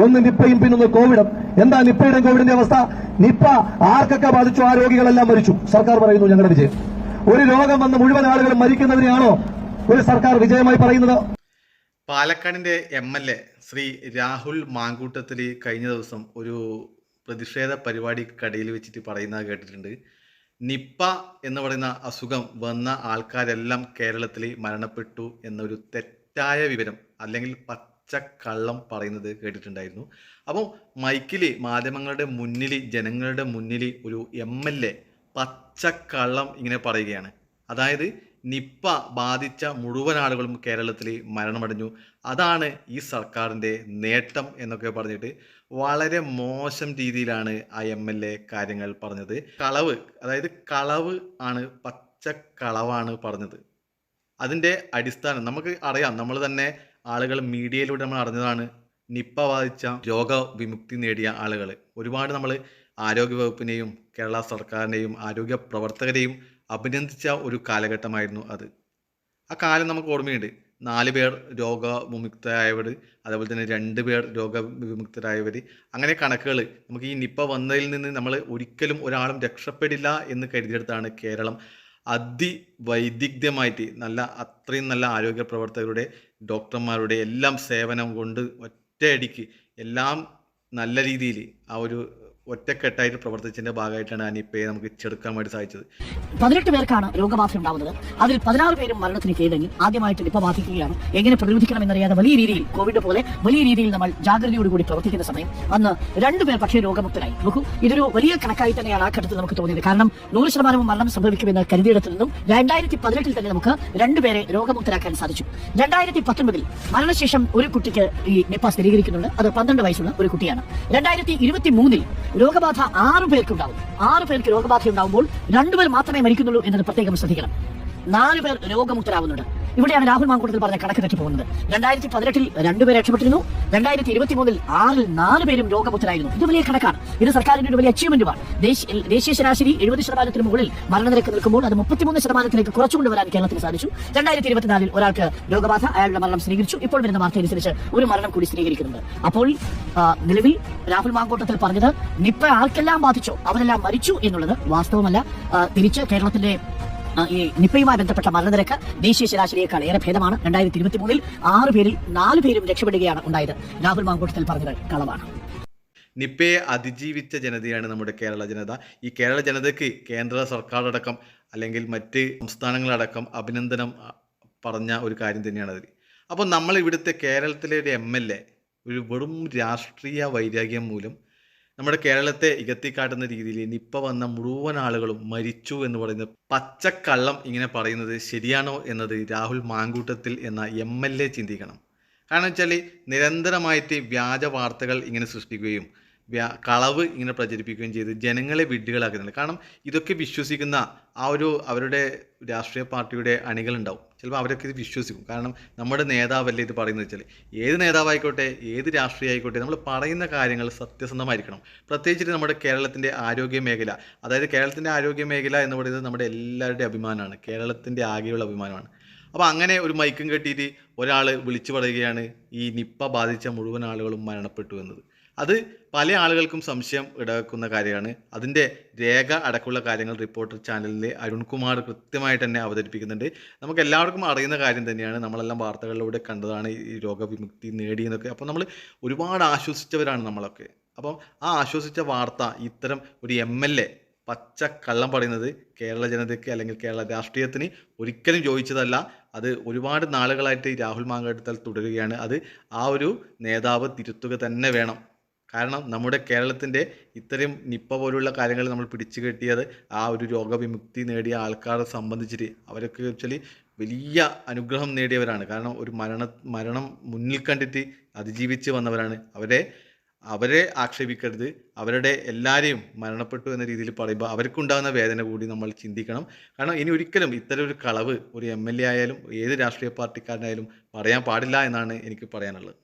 ഒന്ന് നിപ്പയും പിന്നൊന്ന് കോവിഡും. എന്താ നിപ്പയുടെയും കോവിഡിന്റെ അവസ്ഥ? നിപ്പ ആർക്കൊക്കെ ബാധിച്ചു ആ രോഗികളെല്ലാം മരിച്ചു. സർക്കാർ പറയുന്നു ഞങ്ങളുടെ വിജയം. ഒരു രോഗം വന്ന് മുഴുവൻ ആളുകളും മരിക്കുന്നതിനെയാണോ ഒരു സർക്കാർ വിജയമായി പറയുന്നത്? പാലക്കാടിന്റെ MLA ശ്രീ രാഹുൽ മാങ്കൂട്ടത്തിൽ കഴിഞ്ഞ ദിവസം ഒരു പ്രതിഷേധ പരിപാടിക്കടയിൽ വെച്ചിട്ട് പറയുന്നത് കേട്ടിട്ടുണ്ട്. നിപ്പ എന്ന് പറയുന്ന അസുഖം വന്ന ആൾക്കാരെല്ലാം കേരളത്തിൽ മരണപ്പെട്ടു എന്നൊരു തെറ്റായ വിവരം അല്ലെങ്കിൽ പച്ചക്കള്ളം പറയുന്നത് കേട്ടിട്ടുണ്ടായിരുന്നു. അപ്പോൾ മൈക്കിൽ മാധ്യമങ്ങളുടെ മുന്നിൽ ജനങ്ങളുടെ മുന്നിൽ ഒരു MLA പച്ചക്കള്ളം ഇങ്ങനെ പറയുകയാണ്. അതായത് നിപ്പ ബാധിച്ച മുഴുവൻ ആളുകളും കേരളത്തിൽ മരണമടഞ്ഞു, അതാണ് ഈ സർക്കാരിൻ്റെ നേട്ടം എന്നൊക്കെ പറഞ്ഞിട്ട് വളരെ മോശം രീതിയിലാണ് ആ MLA കാര്യങ്ങൾ പറഞ്ഞത്. അതായത് കളവ് ആണ്, പച്ചക്കളവാണ് പറഞ്ഞത്. അതിൻ്റെ അടിസ്ഥാനം നമുക്ക് അറിയാം. നമ്മൾ തന്നെ ആളുകൾ മീഡിയയിലൂടെ നമ്മൾ അറിഞ്ഞതാണ്. നിപ്പ ബാധിച്ച രോഗവിമുക്തി നേടിയ ആളുകൾ ഒരുപാട് നമ്മൾ ആരോഗ്യവകുപ്പിനെയും കേരള സർക്കാരിനെയും ആരോഗ്യ പ്രവർത്തകരെയും അഭിനന്ദിച്ച ഒരു കാലഘട്ടമായിരുന്നു അത്. ആ കാലം നമുക്ക് ഓർമ്മയുണ്ട്. 4 പേർ രോഗവിമുക്തരായവർ, അതേപോലെ തന്നെ 2 പേർ രോഗവിമുക്തരായവർ, അങ്ങനെ കണക്കുകൾ. നമുക്ക് ഈ നിപ്പ വന്നതിൽ നിന്ന് നമ്മൾ ഒരിക്കലും ഒരാളും രക്ഷപ്പെടില്ല എന്ന് കരുതിയെടുത്താണ് കേരളം അതിവൈദഗ്ധ്യമായിട്ട് അത്രയും നല്ല ആരോഗ്യ പ്രവർത്തകരുടെ, ഡോക്ടർമാരുടെ എല്ലാം സേവനം കൊണ്ട് ഒറ്റയടിക്ക് എല്ലാം നല്ല രീതിയിൽ ആ ഒരു ഒറ്റക്കെട്ടായിട്ട് പ്രവർത്തിച്ചതിന്റെ ഭാഗമായിട്ടാണ് ആ നിപ്പയെ നമുക്ക് ചെറുക്കാൻ വേണ്ടി സാധിച്ചത്. 18 പേർക്കാണ് രോഗബാധ ഉണ്ടാവുന്നത്. അതിൽ 16 പേരും മരണത്തിന് കീഴടങ്ങി. ആദ്യമായിട്ട് നിപ്പ ബാധിക്കുകയാണ്. എങ്ങനെ പ്രതിരോധിക്കണം എന്നറിയാതെ വലിയ രീതിയിൽ കോവിഡ് പോലെ വലിയ രീതിയിൽ നമ്മൾ ജാഗ്രതയോടുകൂടി പ്രവർത്തിക്കുന്ന സമയം അന്ന് 2 പേർ പക്ഷേ രോഗമുക്തരായി. നോക്കൂ, ഇതൊരു വലിയ കണക്കായി തന്നെയാണ് ആ ഘട്ടത്തിൽ നമുക്ക് തോന്നിയത്. കാരണം 100% മരണം സംഭവിക്കുമെന്ന് കരുതിയിടത്തു നിന്നും 2018 തന്നെ നമുക്ക് 2 പേരെ രോഗമുക്തരാക്കാൻ സാധിച്ചു. 2019 മരണശേഷം ഒരു കുട്ടിക്ക് ഈ നിപ്പ സ്ഥിരീകരിക്കുന്നുണ്ട്. അത് 12 വയസ്സുള്ള ഒരു കുട്ടിയാണ്. 2023 രോഗബാധ 6 പേർക്കുണ്ടാവും. 6 പേർക്ക് രോഗബാധ ഉണ്ടാവുമ്പോൾ 2 പേർ മാത്രമേ മരിക്കുന്നുള്ളൂ എന്നത് പ്രത്യേകം ശ്രദ്ധിക്കണം. 4 പേർ രോഗമുക്തരാവുന്നുണ്ട്. ഇവിടെയാണ് രാഹുൽ മാങ്കൂട്ടത്തിൽ പറഞ്ഞ കണക്ക് തെറ്റി പോകുന്നത്. 2018 2 പേർ രക്ഷപ്പെട്ടിരുന്നു. 2023 4 പേരും രോഗമുക്തരായിരുന്നു. ഇത് വലിയ കണക്കാണ്. ഇത് സർക്കാരിന്റെ ഒരു വലിയ അച്ചീവ്മെന്റുമാണ്. ദേശീയ ശരാശരി 70% മുകളിൽ മരണനിരക്ക് നിൽക്കുമ്പോൾ അത് 33% കുറച്ചുകൊണ്ടുവരാൻ കേരളത്തിന് സാധിച്ചു. 2024 ഒരാൾക്ക് രോഗബാധ, അയാളുടെ മരണം സ്ഥിരീകരിച്ചു. ഇപ്പോൾ വരുന്ന വാർത്തയനുസരിച്ച് ഒരു മരണം കൂടി സ്ഥിരീകരിക്കുന്നുണ്ട്. അപ്പോൾ നിലവിൽ രാഹുൽ മാങ്കൂട്ടത്തിൽ പറഞ്ഞത് നിപ്പ ആർക്കെല്ലാം ബാധിച്ചോ അവരെല്ലാം മരിച്ചു എന്നുള്ളത് വാസ്തവമല്ല. തിരിച്ച് കേരളത്തിന്റെ ഈ നിപ്പയുമായി ബന്ധപ്പെട്ട മരണനിരക്ക് ദേശീയ ശരാശരിയേക്കാൾ ഏറെ ഭേദമാണ്. 2023 6 പേരിൽ 4 പേരും രക്ഷപ്പെടുകയാണ് ഉണ്ടായത്. രാഹുൽ മാങ്കൂട്ടത്തിൽ പറഞ്ഞത് കളവാണ്. നിപ്പയെ അതിജീവിച്ച ജനതയാണ് നമ്മുടെ കേരള ജനത. ഈ കേരള ജനതയ്ക്ക് കേന്ദ്ര സർക്കാരടക്കം അല്ലെങ്കിൽ മറ്റ് സംസ്ഥാനങ്ങളടക്കം അഭിനന്ദനം പറഞ്ഞ ഒരു കാര്യം തന്നെയാണ് അതിൽ. അപ്പോൾ നമ്മൾ ഇവിടുത്തെ കേരളത്തിലെ ഒരു MLA ഒരു വെറും രാഷ്ട്രീയ വൈരാഗ്യം മൂലം നമ്മുടെ കേരളത്തെ ഇകത്തിക്കാട്ടുന്ന രീതിയിൽ നിപ്പ വന്ന മുഴുവൻ ആളുകളും മരിച്ചു എന്ന് പറയുന്നത് പച്ചക്കള്ളം ഇങ്ങനെ പറയുന്നത് ശരിയാണോ എന്നത് രാഹുൽ മാങ്കൂട്ടത്തിൽ എന്ന MLA ചിന്തിക്കണം. കാരണം വെച്ചാൽ നിരന്തരമായിട്ട് വ്യാജ വാർത്തകൾ ഇങ്ങനെ സൃഷ്ടിക്കുകയും കളവ് ഇങ്ങനെ പ്രചരിപ്പിക്കുകയും ചെയ്ത് ജനങ്ങളെ വിഡ്ഢികളാക്കുന്നുണ്ട്. കാരണം ഇതൊക്കെ വിശ്വസിക്കുന്ന ആ ഒരു അവരുടെ രാഷ്ട്രീയ പാർട്ടിയുടെ അണികളുണ്ടാവും. ചിലപ്പോൾ അവരൊക്കെ ഇത് വിശ്വസിക്കും. കാരണം നമ്മുടെ നേതാവല്ലേ ഇത് പറയുന്നത് വെച്ചാൽ, ഏത് നേതാവായിക്കോട്ടെ, ഏത് രാഷ്ട്രീയ ആയിക്കോട്ടെ, നമ്മൾ പറയുന്ന കാര്യങ്ങൾ സത്യസന്ധമായിരിക്കണം. പ്രത്യേകിച്ചിട്ട് നമ്മുടെ കേരളത്തിൻ്റെ ആരോഗ്യ മേഖല, അതായത് കേരളത്തിൻ്റെ ആരോഗ്യ മേഖല എന്ന് പറയുന്നത് നമ്മുടെ എല്ലാവരുടെയും അഭിമാനമാണ്, കേരളത്തിൻ്റെ ആകെയുള്ള അഭിമാനമാണ്. അപ്പോൾ അങ്ങനെ ഒരു മൈക്കും കെട്ടിയിട്ട് ഒരാൾ വിളിച്ചു പറയുകയാണ് ഈ നിപ്പ ബാധിച്ച മുഴുവൻ ആളുകളും മരണപ്പെട്ടു എന്നത്. അത് പല ആളുകൾക്കും സംശയം ഇടവെക്കുന്ന കാര്യമാണ്. അതിൻ്റെ രേഖ അടക്കമുള്ള കാര്യങ്ങൾ റിപ്പോർട്ടർ ചാനലിൽ അരുൺകുമാർ കൃത്യമായിട്ട് തന്നെ അവതരിപ്പിക്കുന്നുണ്ട്. നമുക്ക് എല്ലാവർക്കും അറിയുന്ന കാര്യം തന്നെയാണ്. നമ്മളെല്ലാം വാർത്തകളിലൂടെ കണ്ടതാണ് ഈ രോഗവിമുക്തി നേടിയെന്നൊക്കെ. അപ്പോൾ നമ്മൾ ഒരുപാട് ആശ്വസിച്ചവരാണ് നമ്മളൊക്കെ. അപ്പം ആ ആശ്വസിച്ച വാർത്ത ഇത്തരം ഒരു MLA പച്ചക്കള്ളം പറയുന്നത് കേരള ജനതയ്ക്ക് അല്ലെങ്കിൽ കേരള രാഷ്ട്രീയത്തിന് ഒരിക്കലും യോജിച്ചതല്ല. അത് ഒരുപാട് നാളുകളായിട്ട് രാഹുൽ മാങ്കൂട്ടത്തിൽ തുടരുകയാണ്. അത് ആ ഒരു നേതാവ് തിരുത്തുക തന്നെ വേണം. കാരണം നമ്മുടെ കേരളത്തിൻ്റെ ഇത്തരം നിപ്പ പോലുള്ള കാര്യങ്ങൾ നമ്മൾ പിടിച്ചു കെട്ടിയത് ആ ഒരു രോഗവിമുക്തി നേടിയ ആൾക്കാരെ സംബന്ധിച്ചിട്ട് അവരൊക്കെ വെച്ചാൽ വലിയ അനുഗ്രഹം നേടിയവരാണ്. കാരണം ഒരു മരണം മുന്നിൽ കണ്ടിട്ട് അതിജീവിച്ച് വന്നവരാണ്. അവരെ ആക്ഷേപിക്കരുത്. അവരുടെ എല്ലാവരെയും മരണപ്പെട്ടു എന്ന രീതിയിൽ പറയുമ്പോൾ അവർക്കുണ്ടാകുന്ന വേദന കൂടി നമ്മൾ ചിന്തിക്കണം. കാരണം ഇനി ഒരിക്കലും ഇത്തരം ഒരു കളവ് ഒരു MLA ആയാലും ഏത് രാഷ്ട്രീയ പാർട്ടിക്കാരനായാലും പറയാൻ പാടില്ല എന്നാണ് എനിക്ക് പറയാനുള്ളത്.